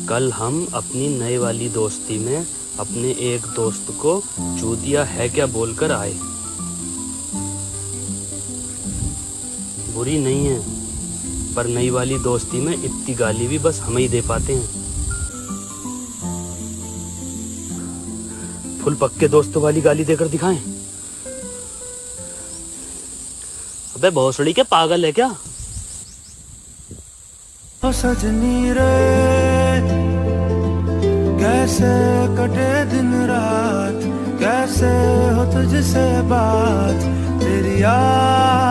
कल हम अपनी नए वाली दोस्ती में अपने एक दोस्त को चूतिया है क्या बोलकर आए। बुरी नहीं है, पर नई वाली दोस्ती में इतनी गाली भी बस हम ही दे पाते हैं। फुल पक्के दोस्तों वाली गाली देकर दिखाएं। अबे भोसड़ी के पागल है क्या? ओ सजनी रे, कैसे कटे दिन रात, कैसे हो तुझसे बात, तेरी याद